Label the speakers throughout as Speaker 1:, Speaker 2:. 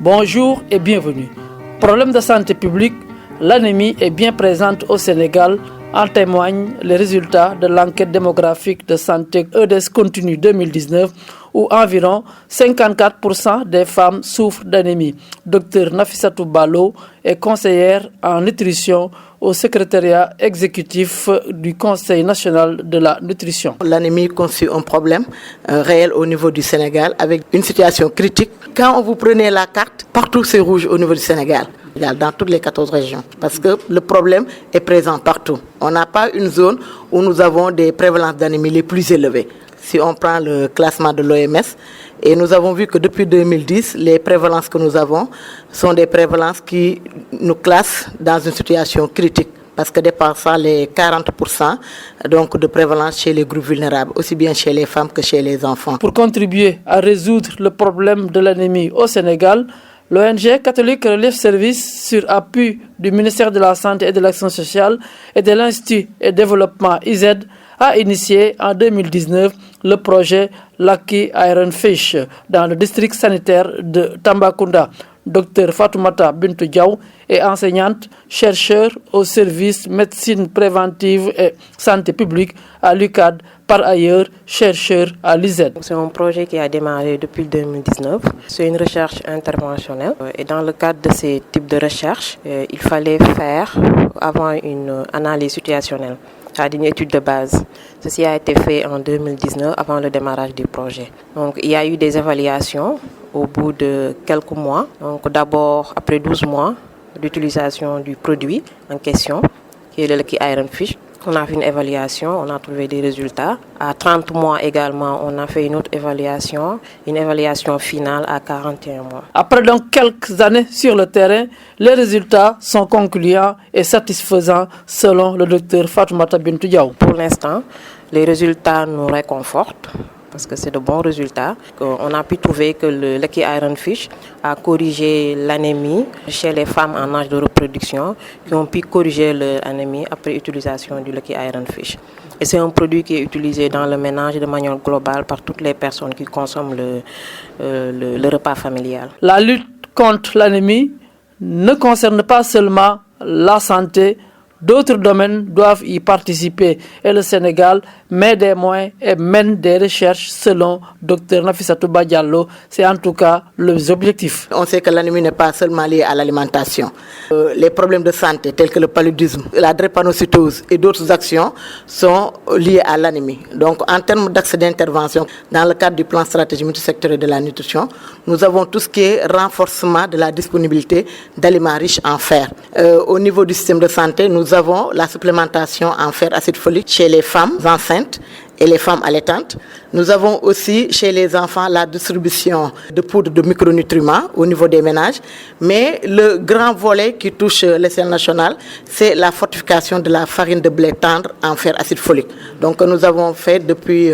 Speaker 1: Bonjour et bienvenue. Problème de santé publique, l'anémie est bien présente au Sénégal. En témoignent les résultats de l'enquête démographique de santé EDES Continue 2019 où environ 54% des femmes souffrent d'anémie. Dr Nafissatou Ballo est conseillère en nutrition au secrétariat exécutif du Conseil national de la nutrition.
Speaker 2: L'anémie constitue un problème réel au niveau du Sénégal avec une situation critique. Quand vous prenez la carte, partout c'est rouge au niveau du Sénégal, dans toutes les 14 régions, parce que le problème est présent partout. On n'a pas une zone où nous avons des prévalences d'anémie les plus élevées. Si on prend le classement de l'OMS, et nous avons vu que depuis 2010, les prévalences que nous avons sont des prévalences qui nous classent dans une situation critique, parce que dépassant les 40% donc de prévalence chez les groupes vulnérables, aussi bien chez les femmes que chez les enfants.
Speaker 1: Pour contribuer à résoudre le problème de l'anémie au Sénégal, l'ONG catholique Relief Service, sur appui du ministère de la Santé et de l'Action sociale et de l'Institut et Développement IZ, a initié en 2019 le projet Lucky Iron Fish dans le district sanitaire de Tambacounda. Dr Fatoumata Bintou Diaw est enseignante, chercheur au service médecine préventive et santé publique à l'UCAD, par ailleurs chercheur à l'IZ.
Speaker 3: C'est un projet qui a démarré depuis 2019. C'est une recherche interventionnelle et dans le cadre de ces types de recherche, il fallait faire avant une analyse situationnelle, c'est-à-dire une étude de base. Ceci a été fait en 2019 avant le démarrage du projet. Donc il y a eu des évaluations au bout de quelques mois. Donc d'abord après 12 mois d'utilisation du produit en question, qui est le Lucky Iron Fish. On a fait une évaluation, on a trouvé des résultats. À 30 mois également, on a fait une autre évaluation, une évaluation finale à 41 mois.
Speaker 1: Après donc quelques années sur le terrain, les résultats sont concluants et satisfaisants selon le docteur Fatoumata Bintou Diaw.
Speaker 3: Pour l'instant, les résultats nous réconfortent, parce que c'est de bons résultats. On a pu trouver que le Lucky Iron Fish a corrigé l'anémie chez les femmes en âge de reproduction qui ont pu corriger l'anémie après utilisation du Lucky Iron Fish. Et c'est un produit qui est utilisé dans le ménage de manière globale par toutes les personnes qui consomment le repas familial.
Speaker 1: La lutte contre l'anémie ne concerne pas seulement la santé. D'autres domaines doivent y participer et le Sénégal met des moyens et mène des recherches selon Dr Nafissatou Diallo. C'est en tout cas les objectifs.
Speaker 2: On sait que l'anémie n'est pas seulement liée à l'alimentation. Les problèmes de santé tels que le paludisme, la drépanocytose et d'autres actions sont liées à l'anémie. Donc en termes d'accès d'intervention, dans le cadre du plan stratégique multisectoriel de la nutrition, nous avons tout ce qui est renforcement de la disponibilité d'aliments riches en fer. Au niveau du système de santé, nous avons la supplémentation en fer acide folique chez les femmes enceintes et les femmes allaitantes. Nous avons aussi chez les enfants la distribution de poudre de micronutriments au niveau des ménages. Mais le grand volet qui touche l'échelle nationale, c'est la fortification de la farine de blé tendre en fer acide folique. Donc nous avons fait depuis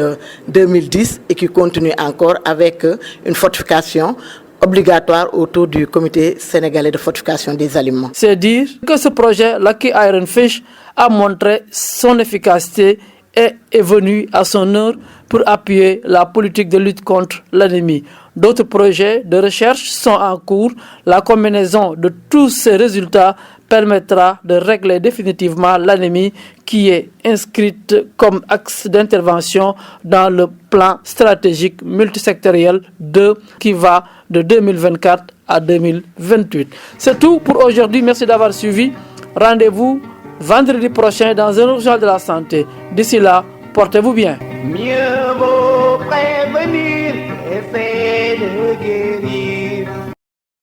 Speaker 2: 2010 et qui continue encore avec une fortification obligatoire autour du comité sénégalais de fortification des aliments.
Speaker 1: C'est dire que ce projet Lucky Iron Fish a montré son efficacité et est venu à son heure pour appuyer la politique de lutte contre l'anémie. D'autres projets de recherche sont en cours. La combinaison de tous ces résultats permettra de régler définitivement l'anémie qui est inscrite comme axe d'intervention dans le plan stratégique multisectoriel qui va de 2024 à 2028. C'est tout pour aujourd'hui. Merci d'avoir suivi. Rendez-vous vendredi prochain dans un journal de la santé. D'ici là, portez-vous bien.
Speaker 4: Mieux vaut prévenir et faire de guérir.